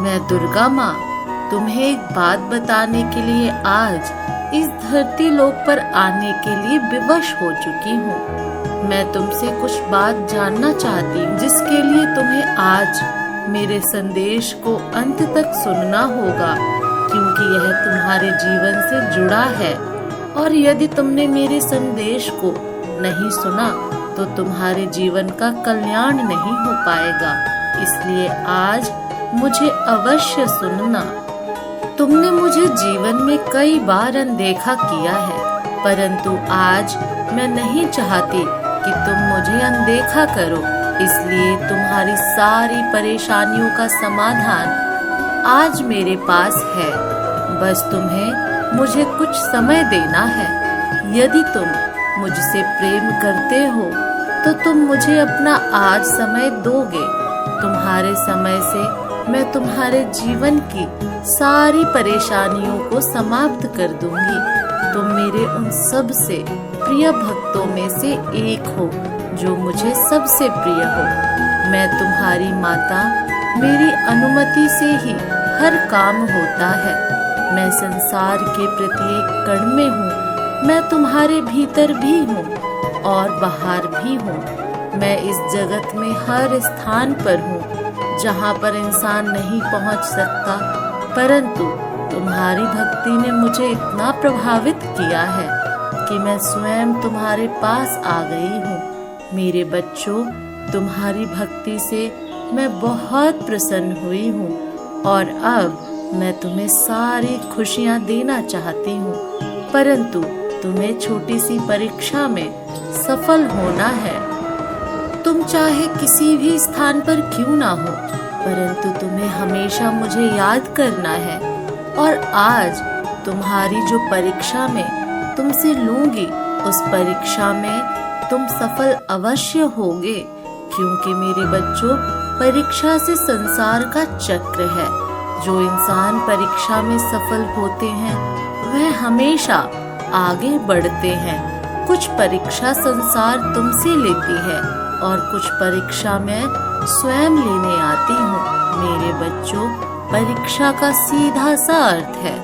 मैं दुर्गा माँ तुम्हें एक बात बताने के लिए आज इस धरती लोक पर आने के लिए विवश हो चुकी हूँ। मैं तुमसे कुछ बात जानना चाहती हूँ, जिसके लिए तुम्हें आज मेरे संदेश को अंत तक सुनना होगा, क्योंकि यह तुम्हारे जीवन से जुड़ा है। और यदि तुमने मेरे संदेश को नहीं सुना तो तुम्हारे जीवन का कल्याण नहीं हो पाएगा। इसलिए आज मुझे अवश्य सुनना। तुमने मुझे जीवन में कई बार अनदेखा किया है, परंतु आज मैं नहीं चाहती कि तुम मुझे अनदेखा करो। इसलिए तुम्हारी सारी परेशानियों का समाधान आज मेरे पास है। बस तुम्हें मुझे कुछ समय देना है। यदि तुम मुझसे प्रेम करते हो तो तुम मुझे अपना आज समय दोगे। तुम्हारे समय से मैं तुम्हारे जीवन की सारी परेशानियों को समाप्त कर दूंगी। तुम मेरे उन सब से प्रिय भक्तों में से एक हो जो मुझे सबसे प्रिय हो। मैं तुम्हारी माता, मेरी अनुमति से ही हर काम होता है। मैं संसार के प्रत्येक कण में हूँ। मैं तुम्हारे भीतर भी हूँ और बाहर भी हूँ। मैं इस जगत में हर स्थान पर हूँ जहाँ पर इंसान नहीं पहुँच सकता, परंतु तुम्हारी भक्ति ने मुझे इतना प्रभावित किया है कि मैं स्वयं तुम्हारे पास आ गई हूँ। मेरे बच्चों, तुम्हारी भक्ति से मैं बहुत प्रसन्न हुई हूँ और अब मैं तुम्हें सारी खुशियाँ देना चाहती हूँ, परंतु तुम्हें छोटी सी परीक्षा में सफल होना है। तुम चाहे किसी भी स्थान पर क्यों ना हो, परंतु तुम्हें हमेशा मुझे याद करना है। और आज तुम्हारी जो परीक्षा में तुमसे लूंगी, उस परीक्षा में तुम सफल अवश्य होगे, क्योंकि मेरे बच्चों, परीक्षा से संसार का चक्र है। जो इंसान परीक्षा में सफल होते हैं वह हमेशा आगे बढ़ते हैं। कुछ परीक्षा संसार तुमसे लेती है और कुछ परीक्षा मैं स्वयं लेने आती हूँ। मेरे बच्चों, परीक्षा का सीधा सा अर्थ है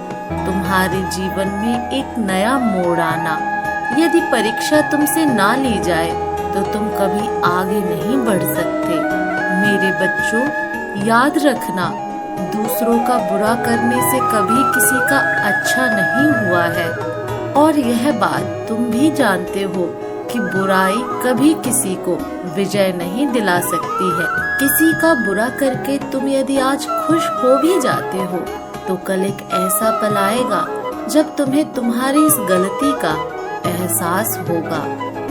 तुम्हारे जीवन में एक नया मोड़ आना। यदि परीक्षा तुमसे ना ली जाए तो तुम कभी आगे नहीं बढ़ सकते। मेरे बच्चों, याद रखना, दूसरों का बुरा करने से कभी किसी का अच्छा नहीं हुआ है। और यह बात तुम भी जानते हो कि बुराई कभी किसी को विजय नहीं दिला सकती है। किसी का बुरा करके तुम यदि आज खुश हो भी जाते हो तो कल एक ऐसा पल आएगा जब तुम्हें तुम्हारी इस गलती का एहसास होगा,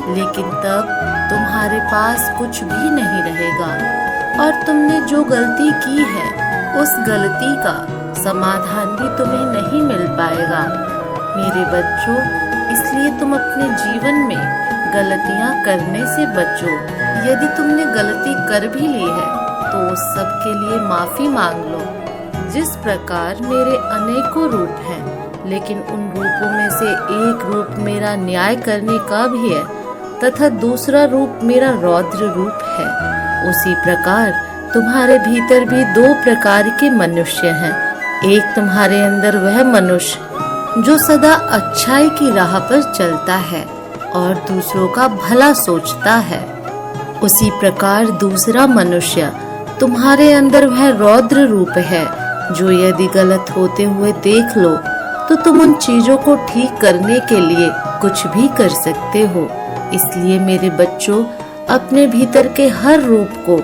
लेकिन तब तुम्हारे पास कुछ भी नहीं रहेगा और तुमने जो गलती की है उस गलती का समाधान भी तुम्हें नहीं मिल पाएगा। मेरे बच्चों, इसलिए तुम अपने जीवन में गलतियां करने से बचो। यदि तुमने गलती कर भी ली है तो उस सब के लिए माफी मांग लो। जिस प्रकार मेरे अनेकों रूप हैं, लेकिन उन रूपों में से एक रूप मेरा न्याय करने का भी है तथा दूसरा रूप मेरा रौद्र रूप है। उसी प्रकार तुम्हारे भीतर भी दो प्रकार के मनुष्य हैं। एक तुम्हारे अंदर वह मनुष्य जो सदा अच्छाई की राह पर चलता है और दूसरों का भला सोचता है। उसी प्रकार दूसरा मनुष्य तुम्हारे अंदर वह रौद्र रूप है जो यदि गलत होते हुए देख लो तो तुम उन चीजों को ठीक करने के लिए कुछ भी कर सकते हो। इसलिए मेरे बच्चों, अपने भीतर के हर रूप को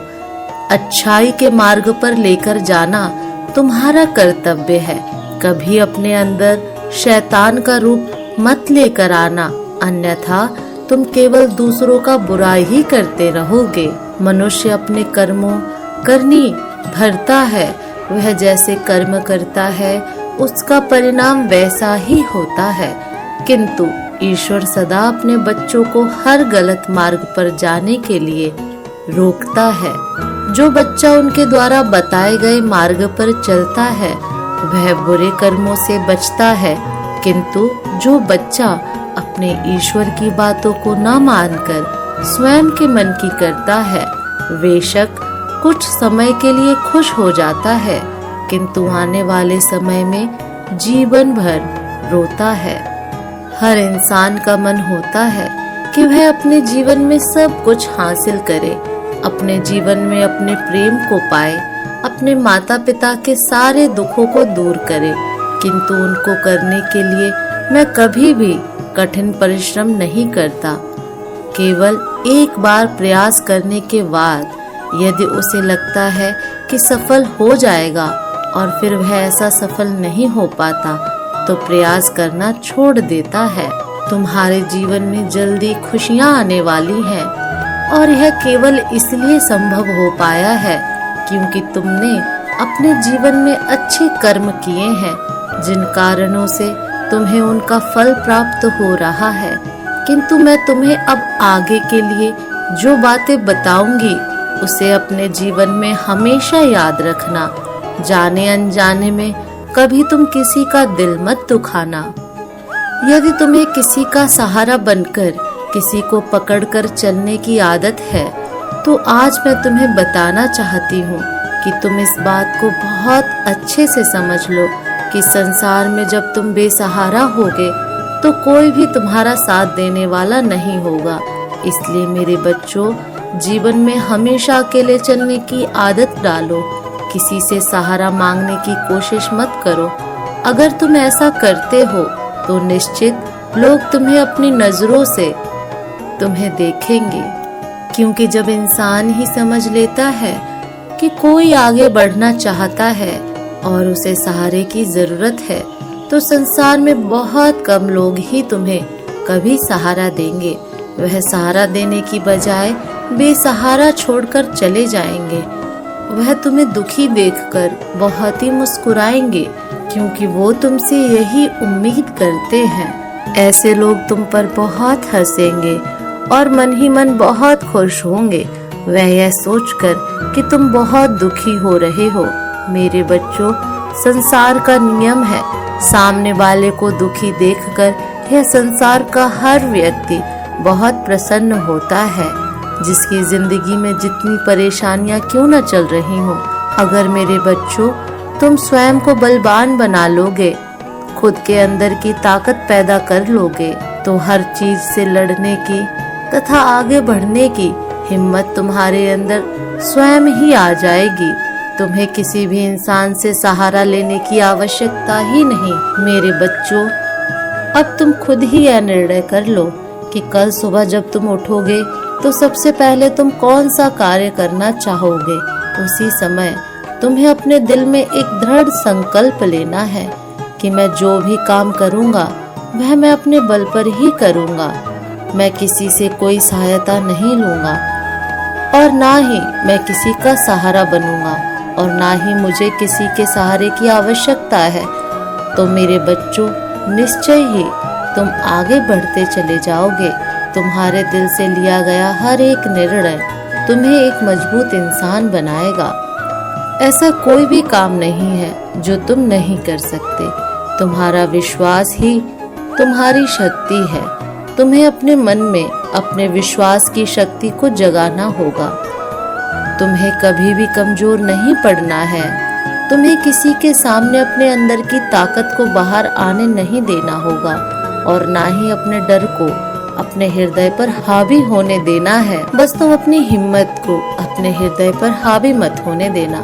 अच्छाई के मार्ग पर लेकर जाना तुम्हारा कर्तव्य है। कभी अपने अंदर शैतान का रूप मत लेकर आना, अन्यथा तुम केवल दूसरों का बुराई ही करते रहोगे। मनुष्य अपने कर्मों करनी भरता है। वह जैसे कर्म करता है उसका परिणाम वैसा ही होता है, किंतु ईश्वर सदा अपने बच्चों को हर गलत मार्ग पर जाने के लिए रोकता है। जो बच्चा उनके द्वारा बताए गए मार्ग पर चलता है वह बुरे कर्मों से बचता है, किंतु जो बच्चा अपने ईश्वर की बातों को न मानकर स्वयं के मन की करता है, बेशक कुछ समय के लिए खुश हो जाता है, किंतु आने वाले समय में जीवन भर रोता है। हर इंसान का मन होता है कि वह अपने जीवन में सब कुछ हासिल करे, अपने जीवन में अपने प्रेम को पाए, अपने माता पिता के सारे दुखों को दूर करे, किंतु उनको करने के लिए मैं कभी भी कठिन परिश्रम नहीं करता। केवल एक बार प्रयास करने के बाद यदि उसे लगता है कि सफल हो जाएगा और फिर वह ऐसा सफल नहीं हो पाता तो प्रयास करना छोड़ देता है। तुम्हारे जीवन में जल्दी खुशियां आने वाली हैं और यह केवल इसलिए संभव हो पाया है क्योंकि तुमने अपने जीवन में अच्छे कर्म किए हैं, जिन कारणों से तुम्हें उनका फल प्राप्त हो रहा है। किंतु मैं तुम्हें अब आगे के लिए जो बातें बताऊंगी उसे अपने जीवन में हमेशा याद रखना। जाने अनजाने में कभी तुम किसी का दिल मत दुखाना। यदि तुम्हें किसी का सहारा बनकर किसी को पकड़कर चलने की आदत है तो आज मैं तुम्हें बताना चाहती हूँ कि तुम इस बात को बहुत अच्छे से समझ लो कि संसार में जब तुम बेसहारा होगे तो कोई भी तुम्हारा साथ देने वाला नहीं होगा। इसलिए मेरे बच्चों, जीवन में हमेशा अकेले चलने की आदत डालो। किसी से सहारा मांगने की कोशिश मत करो। अगर तुम ऐसा करते हो तो निश्चित लोग तुम्हें अपनी नजरों से तुम्हें देखेंगे, क्योंकि जब इंसान ही समझ लेता है कि कोई आगे बढ़ना चाहता है और उसे सहारे की जरूरत है तो संसार में बहुत कम लोग ही तुम्हें कभी सहारा देंगे। वह सहारा देने की बजाय बेसहारा छोड़कर चले जाएंगे। वह तुम्हें दुखी देखकर बहुत ही मुस्कुराएंगे क्योंकि वो तुमसे यही उम्मीद करते हैं। ऐसे लोग तुम पर बहुत हंसेंगे और मन ही मन बहुत खुश होंगे, वह यह सोचकर कि तुम बहुत दुखी हो रहे हो। मेरे बच्चों, संसार का नियम है, सामने वाले को दुखी देखकर यह संसार का हर व्यक्ति बहुत प्रसन्न होता है, जिसकी जिंदगी में जितनी परेशानियां क्यों न चल रही हो। अगर मेरे बच्चों तुम स्वयं को बलवान बना लोगे, खुद के अंदर की ताकत पैदा कर लोगे, तो हर चीज से लड़ने की तथा आगे बढ़ने की हिम्मत तुम्हारे अंदर स्वयं ही आ जाएगी। तुम्हें किसी भी इंसान से सहारा लेने की आवश्यकता ही नहीं। मेरे बच्चों, अब तुम खुद ही यह निर्णय कर लो कि कल सुबह जब तुम उठोगे तो सबसे पहले तुम कौन सा कार्य करना चाहोगे। उसी समय तुम्हें अपने दिल में एक दृढ़ संकल्प लेना है कि मैं जो भी काम करूंगा वह मैं अपने बल पर ही करूंगा। मैं किसी से कोई सहायता नहीं लूंगा और ना ही मैं किसी का सहारा बनूंगा और ना ही मुझे किसी के सहारे की आवश्यकता है। तो मेरे बच्चों, निश्चय ही तुम आगे बढ़ते चले जाओगे। तुम्हारे दिल से लिया गया हर एक निर्णय तुम्हें एक मजबूत इंसान बनाएगा। ऐसा कोई भी काम नहीं है जो तुम नहीं कर सकते। तुम्हारा विश्वास ही तुम्हारी शक्ति है। तुम्हें अपने मन में अपने विश्वास की शक्ति को जगाना होगा। तुम्हें कभी भी कमजोर नहीं पड़ना है। तुम्हें किसी के सामने अपने अंदर की ताकत को बाहर आने नहीं देना होगा और ना ही अपने डर को अपने हृदय पर हावी होने देना है। बस तुम अपनी हिम्मत को अपने हृदय पर हावी मत होने देना।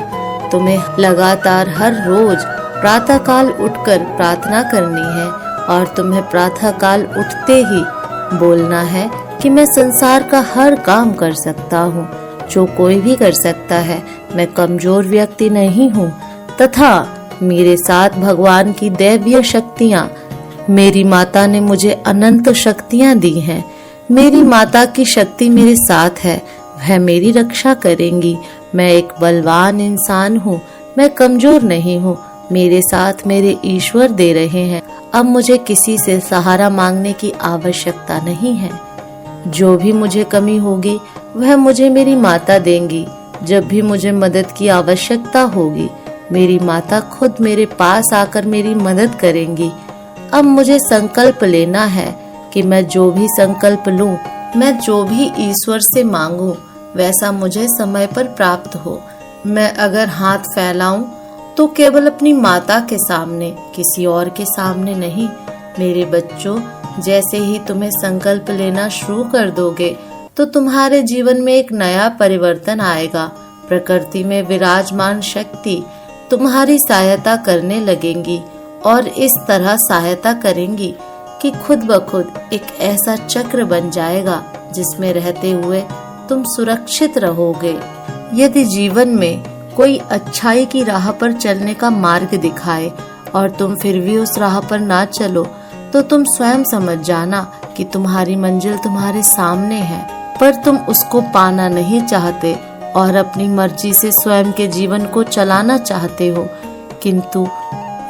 तुम्हें लगातार हर रोज प्रातः काल उठकर प्रार्थना करनी है और तुम्हें प्रातः काल उठते ही बोलना है कि मैं संसार का हर काम कर सकता हूँ, जो कोई भी कर सकता है। मैं कमजोर व्यक्ति नहीं हूँ तथा मेरे साथ भगवान की दैवीय शक्तियाँ, मेरी माता ने मुझे अनंत शक्तियाँ दी हैं। मेरी माता की शक्ति मेरे साथ है, वह मेरी रक्षा करेंगी। मैं एक बलवान इंसान हूँ, मैं कमजोर नहीं हूँ। मेरे साथ मेरे ईश्वर दे रहे हैं। अब मुझे किसी से सहारा मांगने की आवश्यकता नहीं है। जो भी मुझे कमी होगी वह मुझे मेरी माता देंगी। जब भी मुझे मदद की आवश्यकता होगी मेरी माता खुद मेरे पास आकर मेरी मदद करेंगी। अब मुझे संकल्प लेना है कि मैं जो भी संकल्प लूं, मैं जो भी ईश्वर से मांगूं वैसा मुझे समय पर प्राप्त हो। मैं अगर हाथ फैलाऊं तो केवल अपनी माता के सामने, किसी और के सामने नहीं। मेरे बच्चों, जैसे ही तुम्हें संकल्प लेना शुरू कर दोगे तो तुम्हारे जीवन में एक नया परिवर्तन आएगा। प्रकृति में विराजमान शक्ति तुम्हारी सहायता करने लगेंगी और इस तरह सहायता करेंगी कि खुद ब खुद एक ऐसा चक्र बन जाएगा जिसमें रहते हुए तुम सुरक्षित रहोगे। यदि जीवन में कोई अच्छाई की राह पर चलने का मार्ग दिखाए और तुम फिर भी उस राह पर ना चलो तो तुम स्वयं समझ जाना कि तुम्हारी मंजिल तुम्हारे सामने है, पर तुम उसको पाना नहीं चाहते और अपनी मर्जी से स्वयं के जीवन को चलाना चाहते हो। किंतु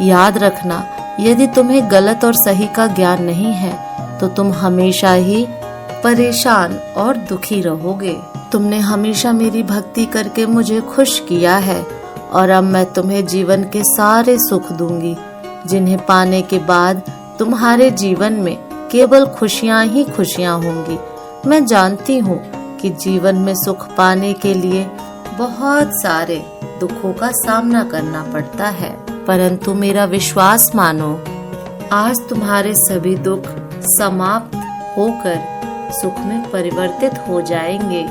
याद रखना, यदि तुम्हें गलत और सही का ज्ञान नहीं है तो तुम हमेशा ही परेशान और दुखी रहोगे। तुमने हमेशा मेरी भक्ति करके मुझे खुश किया है और अब मैं तुम्हें जीवन के सारे सुख दूंगी, जिन्हें पाने के बाद तुम्हारे जीवन में केवल खुशियां ही खुशियां होंगी। मैं जानती हूँ कि जीवन में सुख पाने के लिए बहुत सारे दुखों का सामना करना पड़ता है, परंतु मेरा विश्वास मानो, आज तुम्हारे सभी दुख समाप्त होकर सुख में परिवर्तित हो जाएंगे।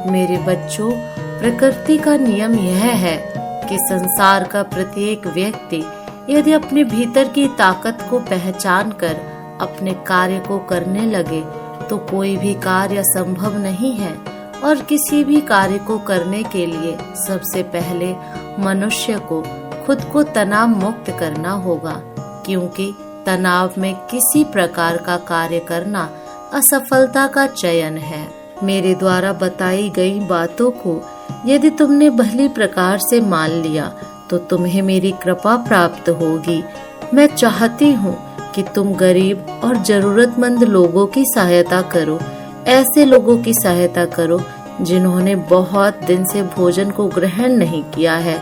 मेरे बच्चों, प्रकृति का नियम यह है कि संसार का प्रत्येक व्यक्ति यदि अपने भीतर की ताकत को पहचान कर अपने कार्य को करने लगे तो कोई भी कार्य असंभव नहीं है। और किसी भी कार्य को करने के लिए सबसे पहले मनुष्य को खुद को तनाव मुक्त करना होगा, क्योंकि तनाव में किसी प्रकार का कार्य करना असफलता का चयन है। मेरे द्वारा बताई गई बातों को यदि तुमने भली प्रकार से मान लिया तो तुम्हें मेरी कृपा प्राप्त होगी। मैं चाहती हूँ कि तुम गरीब और जरूरतमंद लोगों की सहायता करो, ऐसे लोगों की सहायता करो जिन्होंने बहुत दिन से भोजन को ग्रहण नहीं किया है,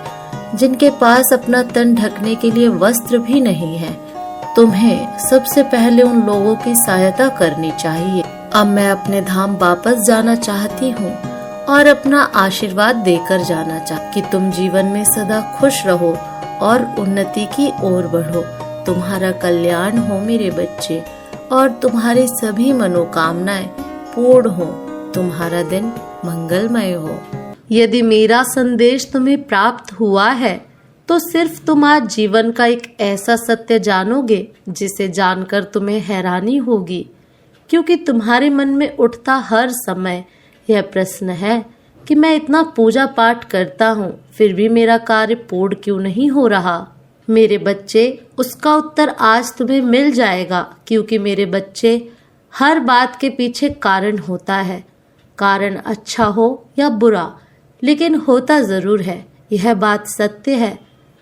जिनके पास अपना तन ढकने के लिए वस्त्र भी नहीं है। तुम्हें सबसे पहले उन लोगों की सहायता करनी चाहिए। अब मैं अपने धाम वापस जाना चाहती हूँ और अपना आशीर्वाद देकर जाना कि तुम जीवन में सदा खुश रहो और उन्नति की ओर बढ़ो। तुम्हारा कल्याण हो मेरे बच्चे, और तुम्हारी सभी मनोकामनाएं पूर्ण हो। तुम्हारा दिन मंगलमय हो। यदि मेरा संदेश तुम्हें प्राप्त हुआ है तो सिर्फ तुम आज जीवन का एक ऐसा सत्य जानोगे जिसे जानकर तुम्हें हैरानी होगी, क्योंकि तुम्हारे मन में उठता हर समय यह प्रश्न है कि मैं इतना पूजा पाठ करता हूँ फिर भी मेरा कार्य पूर्ण क्यों नहीं हो रहा। मेरे बच्चे, उसका उत्तर आज तुम्हें मिल जाएगा, क्योंकि मेरे बच्चे, हर बात के पीछे कारण होता है। कारण अच्छा हो या बुरा, लेकिन होता जरूर है। यह बात सत्य है।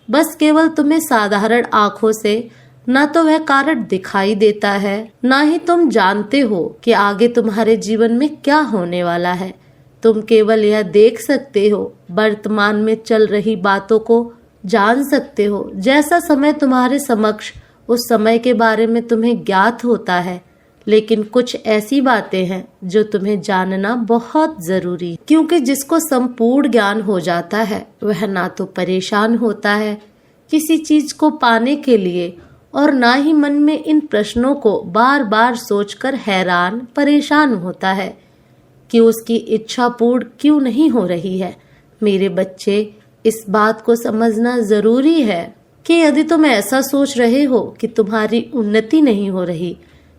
बस केवल तुम्हें साधारण आंखों से ना तो वह कारण दिखाई देता है, ना ही तुम जानते हो कि आगे तुम्हारे जीवन में क्या होने वाला है। तुम केवल यह देख सकते हो, वर्तमान में चल रही बातों को जान सकते हो। जैसा समय तुम्हारे समक्ष, उस समय के बारे में तुम्हें ज्ञात होता है, लेकिन कुछ ऐसी बातें हैं जो तुम्हें जानना बहुत जरूरी है, क्योंकि जिसको संपूर्ण ज्ञान हो जाता है वह ना तो परेशान होता है किसी चीज को पाने के लिए, और ना ही मन में इन प्रश्नों को बार बार सोचकर हैरान परेशान होता है कि उसकी इच्छा पूर्ण क्यों नहीं हो रही है। मेरे बच्चे, इस बात को समझना जरूरी है कि यदि तुम ऐसा सोच रहे हो कि तुम्हारी उन्नति नहीं हो रही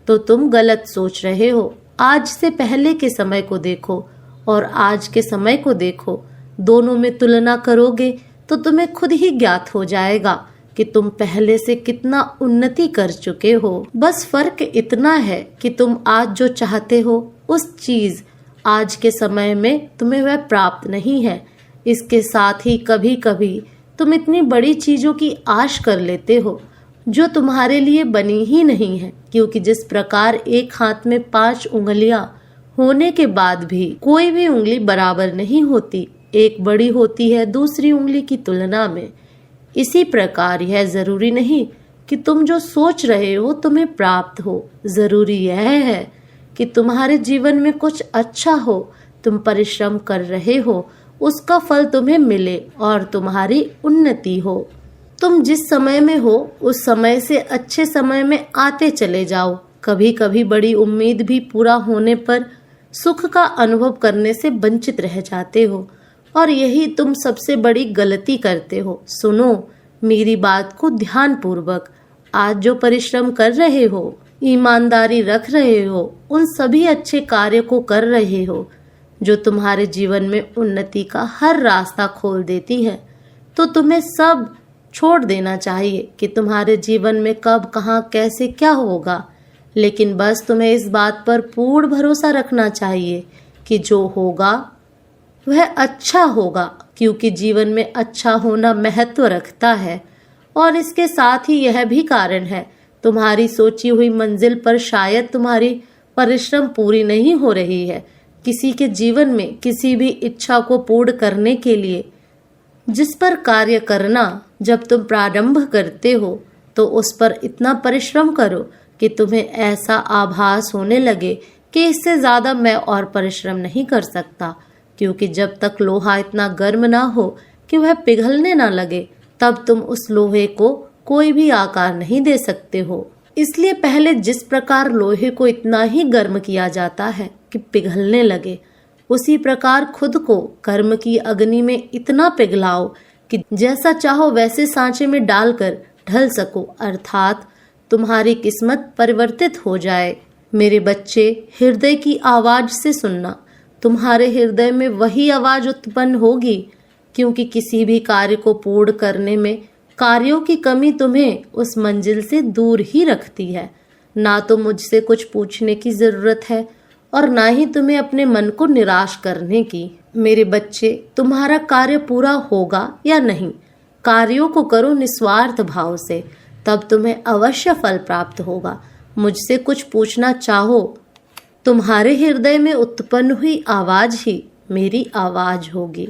तो तुम गलत सोच रहे हो। आज से पहले के समय को देखो और आज के समय को देखो, दोनों में तुलना करोगे तो तुम्हें खुद ही ज्ञात हो जाएगा कि तुम पहले से कितना उन्नति कर चुके हो। बस फर्क इतना है कि तुम आज जो चाहते हो उस चीज आज के समय में तुम्हें वह प्राप्त नहीं है। इसके साथ ही कभी कभी तुम इतनी बड़ी चीजों की आश कर लेते हो जो तुम्हारे लिए बनी ही नहीं है, क्योंकि जिस प्रकार एक हाथ में 5 उंगलियां होने के बाद भी कोई भी उंगली बराबर नहीं होती, एक बड़ी होती है दूसरी उंगली की तुलना में, इसी प्रकार यह जरूरी नहीं कि तुम जो सोच रहे हो तुम्हें प्राप्त हो। जरूरी यह है कि तुम्हारे जीवन में कुछ अच्छा हो, तुम परिश्रम कर रहे हो, उसका फल तुम्हें मिले और तुम्हारी उन्नति हो। तुम जिस समय में हो उस समय से अच्छे समय में आते चले जाओ। कभी कभी बड़ी उम्मीद भी पूरा होने पर सुख का अनुभव करने से वंचित रह जाते हो, और यही तुम सबसे बड़ी गलती करते हो। सुनो मेरी बात को ध्यान पूर्वक। आज जो परिश्रम कर रहे हो, ईमानदारी रख रहे हो, उन सभी अच्छे कार्य को कर रहे हो जो तुम्हारे जीवन में उन्नति का हर रास्ता खोल देती है। तो तुम्हें सब छोड़ देना चाहिए कि तुम्हारे जीवन में कब, कहाँ, कैसे, क्या होगा, लेकिन बस तुम्हें इस बात पर पूर्ण भरोसा रखना चाहिए कि जो होगा वह अच्छा होगा, क्योंकि जीवन में अच्छा होना महत्व रखता है। और इसके साथ ही यह भी कारण है, तुम्हारी सोची हुई मंजिल पर शायद तुम्हारी परिश्रम पूरी नहीं हो रही है। किसी के जीवन में किसी भी इच्छा को पूर्ण करने के लिए जिस पर कार्य करना जब तुम प्रारंभ करते हो तो उस पर इतना परिश्रम करो कि तुम्हें ऐसा आभास होने लगे कि इससे ज्यादा मैं और परिश्रम नहीं कर सकता, क्योंकि जब तक लोहा इतना गर्म ना हो कि वह पिघलने ना लगे तब तुम उस लोहे को कोई भी आकार नहीं दे सकते हो। इसलिए पहले जिस प्रकार लोहे को इतना ही गर्म किया जाता है कि पिघलने लगे, उसी प्रकार खुद को कर्म की अग्नि में इतना पिघलाओ कि जैसा चाहो वैसे सांचे में डालकर ढल सको, अर्थात तुम्हारी किस्मत परिवर्तित हो जाए। मेरे बच्चे, हृदय की आवाज से सुनना। तुम्हारे हृदय में वही आवाज उत्पन्न होगी, क्योंकि किसी भी कार्य को पूर्ण करने में कार्यों की कमी तुम्हें उस मंजिल से दूर ही रखती है। ना तो मुझसे कुछ पूछने की जरूरत है और ना ही तुम्हें अपने मन को निराश करने की। मेरे बच्चे, तुम्हारा कार्य पूरा होगा या नहीं, कार्यों को करो निस्वार्थ भाव से, तब तुम्हें अवश्य फल प्राप्त होगा। मुझसे कुछ पूछना चाहो, तुम्हारे हृदय में उत्पन्न हुई आवाज ही मेरी आवाज होगी।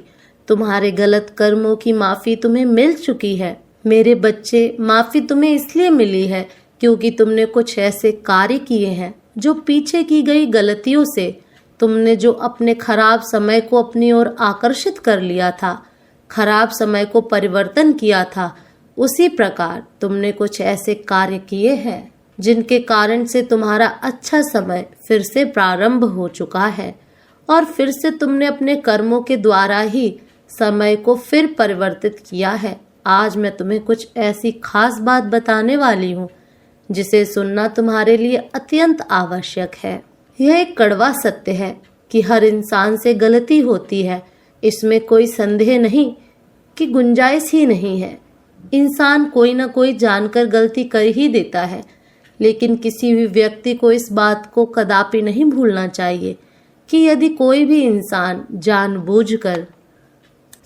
तुम्हारे गलत कर्मों की माफी तुम्हें मिल चुकी है। मेरे बच्चे, माफी तुम्हें इसलिए मिली है क्योंकि तुमने कुछ ऐसे कार्य किए हैं जो पीछे की गई गलतियों से तुमने जो अपने खराब समय को अपनी ओर आकर्षित कर लिया था, खराब समय को परिवर्तन किया था, उसी प्रकार तुमने कुछ ऐसे कार्य किए हैं जिनके कारण से तुम्हारा अच्छा समय फिर से प्रारंभ हो चुका है और फिर से तुमने अपने कर्मों के द्वारा ही समय को फिर परिवर्तित किया है। आज मैं तुम्हें कुछ ऐसी खास बात बताने वाली हूँ जिसे सुनना तुम्हारे लिए अत्यंत आवश्यक है। यह एक कड़वा सत्य है कि हर इंसान से गलती होती है, इसमें कोई संदेह नहीं कि गुंजाइश ही नहीं है। इंसान कोई ना कोई जानकर गलती कर ही देता है, लेकिन किसी भी व्यक्ति को इस बात को कदापि नहीं भूलना चाहिए कि यदि कोई भी इंसान जानबूझकर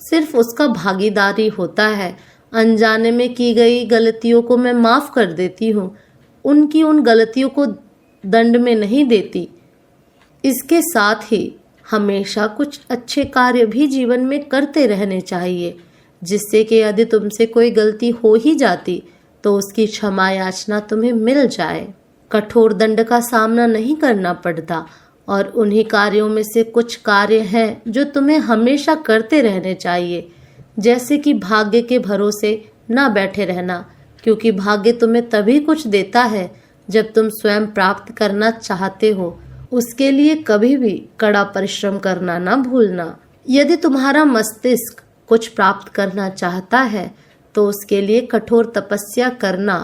सिर्फ उसका भागीदारी होता है, अनजाने में की गई गलतियों को मैं माफ कर देती हूँ, उनकी उन गलतियों को दंड में नहीं देती। इसके साथ ही हमेशा कुछ अच्छे कार्य भी जीवन में करते रहने चाहिए, जिससे कि यदि तुमसे कोई गलती हो ही जाती तो उसकी क्षमा याचना तुम्हें मिल जाए। कठोर दंड का सामना नहीं करना पड़ता और उन्हीं कार्यों में से कुछ कार्य हैं जो तुम्हें हमेशा करते रहने चाहिए, जैसे कि भाग्य के भरोसे ना बैठे रहना, क्योंकि भाग्य तुम्हें तभी कुछ देता है जब तुम स्वयं प्राप्त करना चाहते हो। उसके लिए कभी भी कड़ा परिश्रम करना ना भूलना। यदि तुम्हारा मस्तिष्क कुछ प्राप्त करना चाहता है तो उसके लिए कठोर तपस्या करना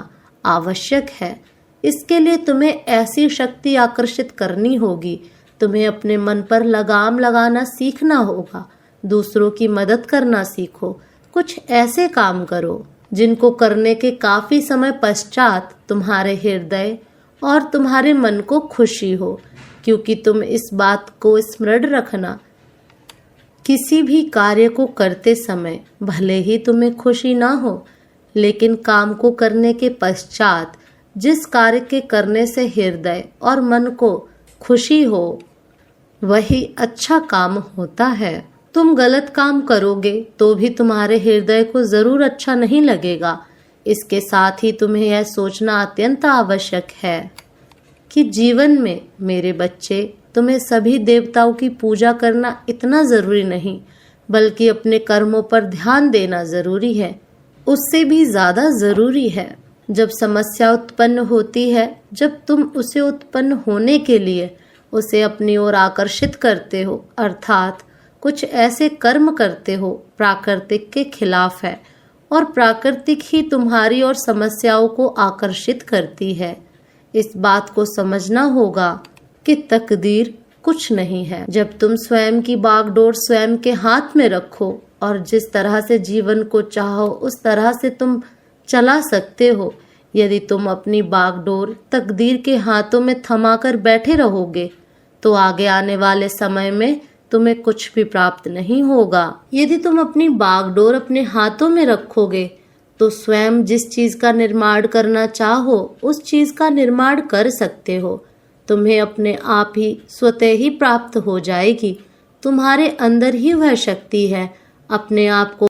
आवश्यक है। इसके लिए तुम्हें ऐसी शक्ति आकर्षित करनी होगी, तुम्हें अपने मन पर लगाम लगाना सीखना होगा, दूसरों की मदद करना सीखो। कुछ ऐसे काम करो जिनको करने के काफी समय पश्चात तुम्हारे हृदय और तुम्हारे मन को खुशी हो, क्योंकि तुम इस बात को स्मरण रखना, किसी भी कार्य को करते समय भले ही तुम्हें खुशी ना हो, लेकिन काम को करने के पश्चात जिस कार्य के करने से हृदय और मन को खुशी हो वही अच्छा काम होता है। तुम गलत काम करोगे तो भी तुम्हारे हृदय को जरूर अच्छा नहीं लगेगा। इसके साथ ही तुम्हें यह सोचना अत्यंत आवश्यक है कि जीवन में मेरे बच्चे, तुम्हें सभी देवताओं की पूजा करना इतना जरूरी नहीं, बल्कि अपने कर्मों पर ध्यान देना जरूरी है। उससे भी ज्यादा जरूरी है। जब समस्या उत्पन्न होती है, जब तुम उसे उत्पन्न होने के लिए उसे अपनी ओर आकर्षित करते हो, अर्थात कुछ ऐसे कर्म करते हो प्राकृतिक के खिलाफ है, और प्राकृतिक ही तुम्हारी और समस्याओं को आकर्षित करती है। इस बात को समझना होगा कि तकदीर कुछ नहीं है। जब तुम स्वयं की बागडोर स्वयं के हाथ में रखो और जिस तरह से जीवन को चाहो उस तरह से तुम चला सकते हो। यदि तुम अपनी बागडोर तकदीर के हाथों में थमाकर बैठे रहोगे तो आगे आने वाले समय में तुम्हें कुछ भी प्राप्त नहीं होगा। यदि तुम अपनी बागडोर अपने हाथों में रखोगे तो स्वयं जिस चीज का निर्माण करना चाहो उस चीज का निर्माण कर सकते हो। तुम्हें अपने आप ही स्वतः ही प्राप्त हो जाएगी। तुम्हारे अंदर ही वह शक्ति है अपने आप को